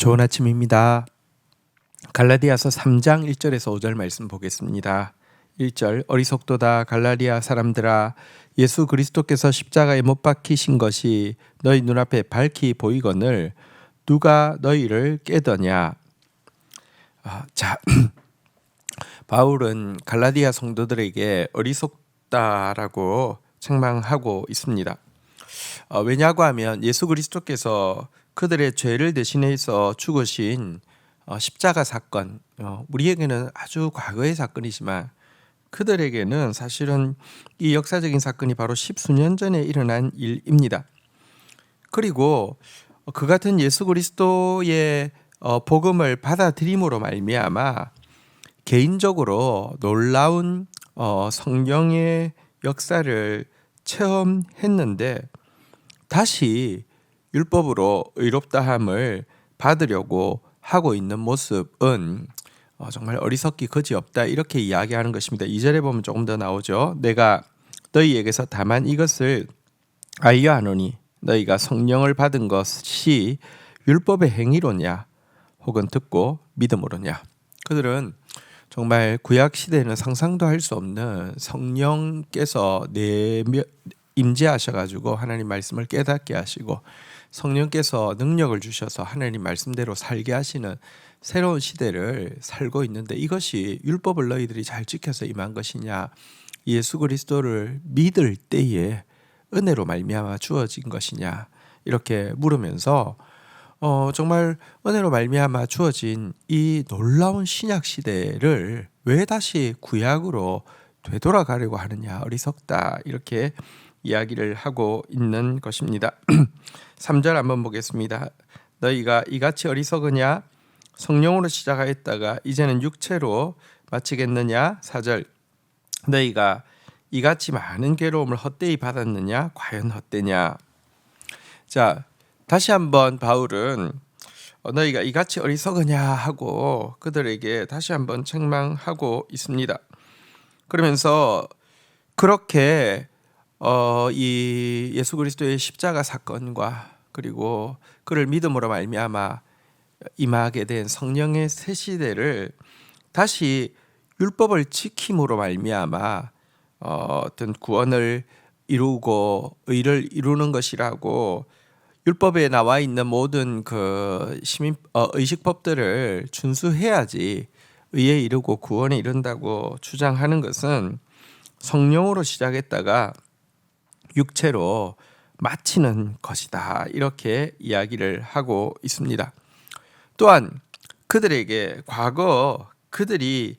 좋은 아침입니다. 갈라디아서 3장 1절에서 5절 말씀 보겠습니다. 1절 어리석도다 갈라디아 사람들아 예수 그리스도께서 십자가에 못 박히신 것이 너희 눈앞에 밝히 보이거늘 누가 너희를 깨더냐. 바울은 갈라디아 성도들에게 어리석다라고 책망하고 있습니다. 왜냐고 하면 예수 그리스도께서 그들의 죄를 대신해서 죽으신 십자가 사건, 우리에게는 아주 과거의 사건이지만 그들에게는 사실은 이 역사적인 사건이 바로 십수년 전에 일어난 일입니다. 그리고 그 같은 예수 그리스도의 복음을 받아들임으로 말미암아 개인적으로 놀라운 성령의 역사를 체험했는데 다시 율법으로 의롭다함을 받으려고 하고 있는 모습은 정말 어리석기 그지없다 이렇게 이야기하는 것입니다. 2절에 보면 조금 더 나오죠. 내가 너희에게서 다만 이것을 알려하노니 너희가 성령을 받은 것이 율법의 행위로냐 혹은 듣고 믿음으로냐. 그들은 정말 구약 시대에는 상상도 할 수 없는 성령께서 임재하셔가지고 하나님 말씀을 깨닫게 하시고 성령께서 능력을 주셔서 하나님 말씀대로 살게 하시는 새로운 시대를 살고 있는데 이것이 율법을 너희들이 잘 지켜서 임한 것이냐 예수 그리스도를 믿을 때에 은혜로 말미암아 주어진 것이냐 이렇게 물으면서 정말 은혜로 말미암아 주어진 이 놀라운 신약 시대를 왜 다시 구약으로 되돌아가려고 하느냐 어리석다 이렇게 이야기를 하고 있는 것입니다. 3절 한번 보겠습니다. 너희가 이같이 어리석으냐 성령으로 시작하였다가 이제는 육체로 마치겠느냐. 4절 너희가 이같이 많은 괴로움을 헛되이 받았느냐 과연 헛되냐. 자 다시 한번 바울은 너희가 이같이 어리석으냐 하고 그들에게 다시 한번 책망하고 있습니다. 그러면서 그렇게 이 예수 그리스도의 십자가 사건과 그리고 그를 믿음으로 말미암아 임하게 된 성령의 새 시대를 다시 율법을 지킴으로 말미암아 어떤 구원을 이루고 의를 이루는 것이라고 율법에 나와 있는 모든 그 의식법들을 준수해야지 의에 이르고 구원에 이른다고 주장하는 것은 성령으로 시작했다가 육체로 마치는 것이다 이렇게 이야기를 하고 있습니다. 또한 그들에게 과거 그들이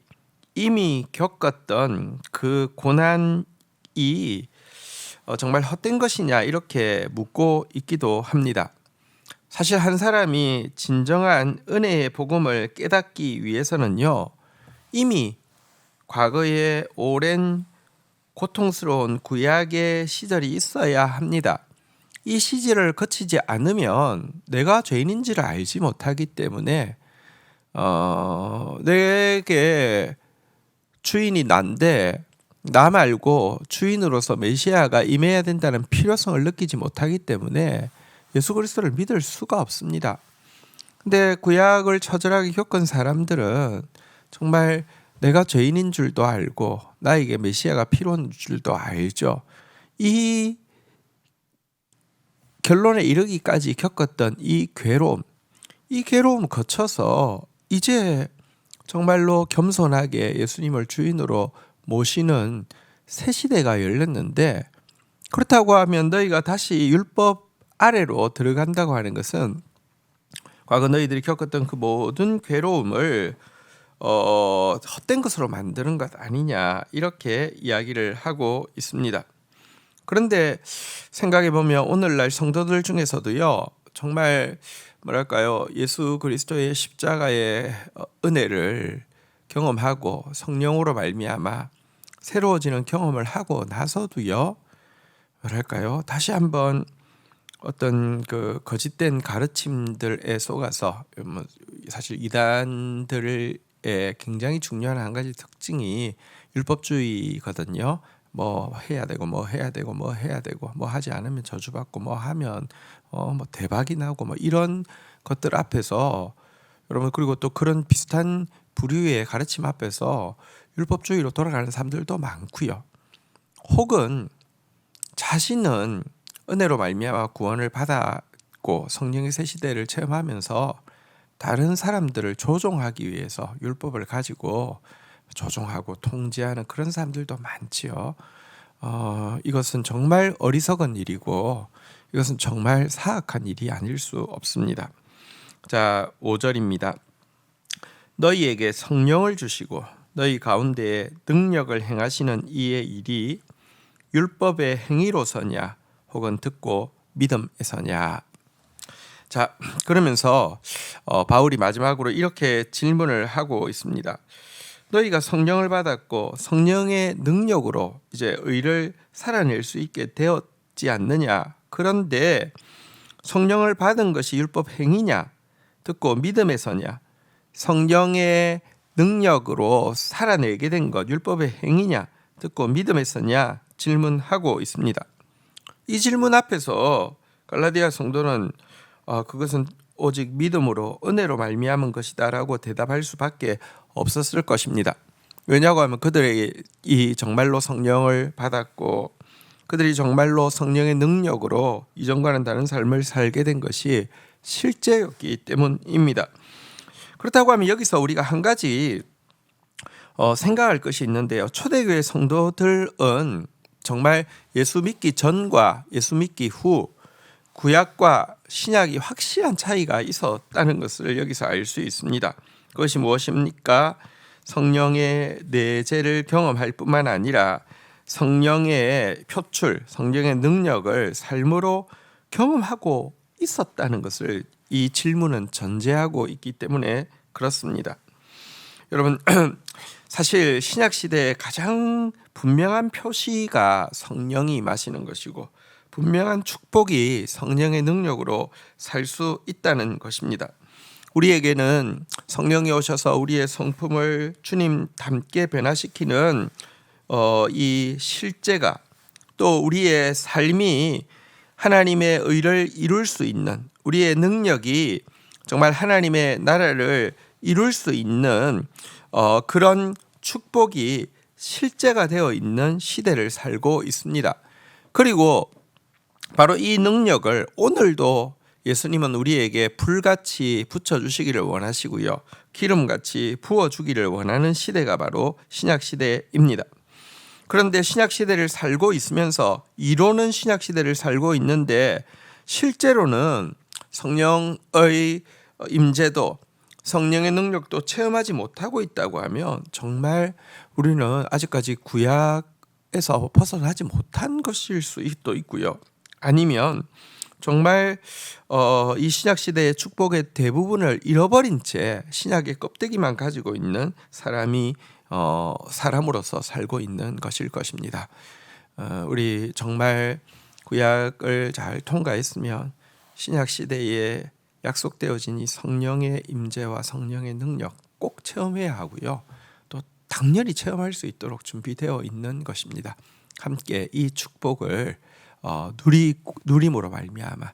이미 겪었던 그 고난이 정말 헛된 것이냐 이렇게 묻고 있기도 합니다. 사실 한 사람이 진정한 은혜의 복음을 깨닫기 위해서는요 이미 과거에 오랜 고통스러운 구약의 시절이 있어야 합니다. 이 시절을 거치지 않으면 내가 죄인인지를 알지 못하기 때문에 내게 주인이 난데 나 말고 주인으로서 메시아가 임해야 된다는 필요성을 느끼지 못하기 때문에 예수 그리스도를 믿을 수가 없습니다. 근데 구약을 처절하게 겪은 사람들은 정말 내가 죄인인 줄도 알고 나에게 메시아가 필요한 줄도 알죠. 이 결론에 이르기까지 겪었던 이 괴로움 거쳐서 이제 정말로 겸손하게 예수님을 주인으로 모시는 새 시대가 열렸는데 그렇다고 하면 너희가 다시 율법 아래로 들어간다고 하는 것은 과거 너희들이 겪었던 그 모든 괴로움을 헛된 것으로 만드는 것 아니냐 이렇게 이야기를 하고 있습니다. 그런데 생각해 보면 오늘날 성도들 중에서도요 정말 뭐랄까요 예수 그리스도의 십자가의 은혜를 경험하고 성령으로 말미암아 새로워지는 경험을 하고 나서도요 뭐랄까요 다시 한번 어떤 그 거짓된 가르침들에 속아서 사실 이단들의 굉장히 중요한 한 가지 특징이 율법주의거든요. 뭐 해야 되고 뭐 해야 되고 뭐 해야 되고 뭐 하지 않으면 저주받고 뭐 하면 뭐 대박이 나고 뭐 이런 것들 앞에서 여러분, 그리고 또 그런 비슷한 부류의 가르침 앞에서 율법주의로 돌아가는 사람들도 많고요. 혹은 자신은 은혜로 말미암아 구원을 받았고 성령의 새 시대를 체험하면서 다른 사람들을 조종하기 위해서 율법을 가지고 조종하고 통제하는 그런 사람들도 많지요. 이것은 정말 어리석은 일이고 이것은 정말 사악한 일이 아닐 수 없습니다. 자, 5절입니다. 너희에게 성령을 주시고 너희 가운데에 능력을 행하시는 이의 일이 율법의 행위로서냐 혹은 듣고 믿음에서냐. 자, 그러면서 바울이 마지막으로 이렇게 질문을 하고 있습니다. 너희가 성령을 받았고 성령의 능력으로 이제 의를 살아낼 수 있게 되었지 않느냐. 그런데 성령을 받은 것이 율법 행위냐 듣고 믿음에서냐. 성령의 능력으로 살아내게 된 것 율법의 행위냐 듣고 믿음에서냐 질문하고 있습니다. 이 질문 앞에서 갈라디아 성도는 그것은 오직 믿음으로 은혜로 말미암은 것이다라고 대답할 수밖에 없었을 것입니다. 왜냐고 하면 그들이 정말로 성령을 받았고 그들이 정말로 성령의 능력으로 이전과는 다른 삶을 살게 된 것이 실제였기 때문입니다. 그렇다고 하면 여기서 우리가 한 가지 생각할 것이 있는데요. 초대교회 성도들은 정말 예수 믿기 전과 예수 믿기 후 구약과 신약이 확실한 차이가 있었다는 것을 여기서 알 수 있습니다. 그것이 무엇입니까? 성령의 내재를 경험할 뿐만 아니라 성령의 표출, 성령의 능력을 삶으로 경험하고 있었다는 것을 이 질문은 전제하고 있기 때문에 그렇습니다. 여러분, 사실 신약 시대의 가장 분명한 표시가 성령이 임하시는 것이고 분명한 축복이 성령의 능력으로 살 수 있다는 것입니다. 우리에게는 성령이 오셔서 우리의 성품을 주님 닮게 변화시키는 이 실제가 또 우리의 삶이 하나님의 의를 이룰 수 있는 우리의 능력이 정말 하나님의 나라를 이룰 수 있는 그런 축복이 실제가 되어 있는 시대를 살고 있습니다. 그리고 바로 이 능력을 오늘도 예수님은 우리에게 불같이 붙여주시기를 원하시고요. 기름같이 부어주기를 원하는 시대가 바로 신약시대입니다. 그런데 신약시대를 살고 있으면서 이론은 신약시대를 살고 있는데 실제로는 성령의 임재도 성령의 능력도 체험하지 못하고 있다고 하면 정말 우리는 아직까지 구약에서 벗어나지 못한 것일 수도 있고요. 아니면 정말 이 신약시대의 축복의 대부분을 잃어버린 채 신약의 껍데기만 가지고 있는 사람으로서 살고 있는 것일 것입니다. 우리 정말 구약을 잘 통과했으면 신약시대에 약속되어진 이 성령의 임재와 성령의 능력 꼭 체험해야 하고요. 또 당연히 체험할 수 있도록 준비되어 있는 것입니다. 함께 이 축복을 누림으로 말미암아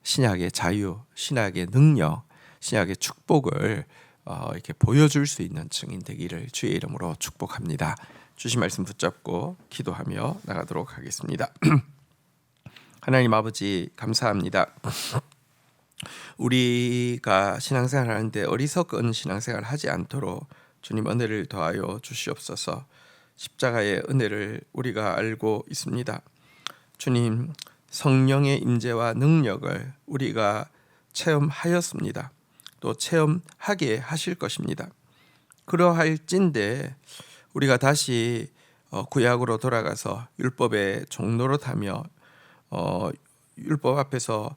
신약의 자유, 신약의 능력, 신약의 축복을 이렇게 보여줄 수 있는 증인 되기를 주의 이름으로 축복합니다. 주신 말씀 붙잡고 기도하며 나가도록 하겠습니다. 하나님 아버지 감사합니다. 우리가 신앙생활 하는데 어리석은 신앙생활 하지 않도록 주님 은혜를 더하여 주시옵소서. 십자가의 은혜를 우리가 알고 있습니다. 주님, 성령의 임재와 능력을 우리가 체험하였습니다. 또 체험하게 하실 것입니다. 그러할진대 우리가 다시 구약으로 돌아가서 율법의 종노릇하며 율법 앞에서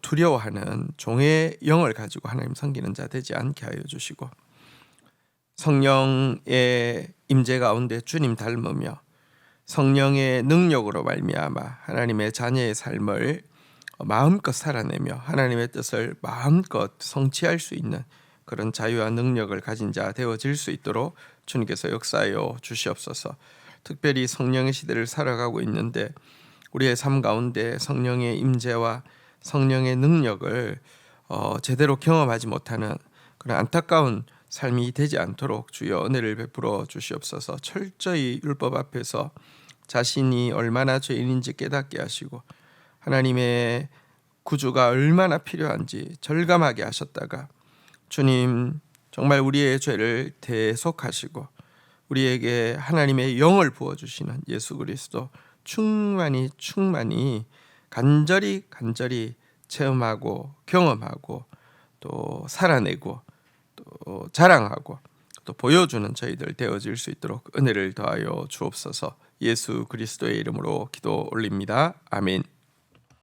두려워하는 종의 영을 가지고 하나님 섬기는 자 되지 않게 하여 주시고 성령의 임재 가운데 주님 닮으며 성령의 능력으로 말미암아 하나님의 자녀의 삶을 마음껏 살아내며 하나님의 뜻을 마음껏 성취할 수 있는 그런 자유와 능력을 가진 자 되어질 수 있도록 주님께서 역사하여 주시옵소서. 특별히 성령의 시대를 살아가고 있는데 우리의 삶 가운데 성령의 임재와 성령의 능력을 제대로 경험하지 못하는 그런 안타까운 삶이 되지 않도록 주여 은혜를 베풀어 주시옵소서. 철저히 율법 앞에서 자신이 얼마나 죄인인지 깨닫게 하시고 하나님의 구주가 얼마나 필요한지 절감하게 하셨다가 주님 정말 우리의 죄를 대속하시고 우리에게 하나님의 영을 부어주시는 예수 그리스도 충만히 간절히 체험하고 경험하고 또 살아내고 또 자랑하고 또 보여주는 저희들 되어질 수 있도록 은혜를 더하여 주옵소서. 예수 그리스도의 이름으로 기도 올립니다. 아멘.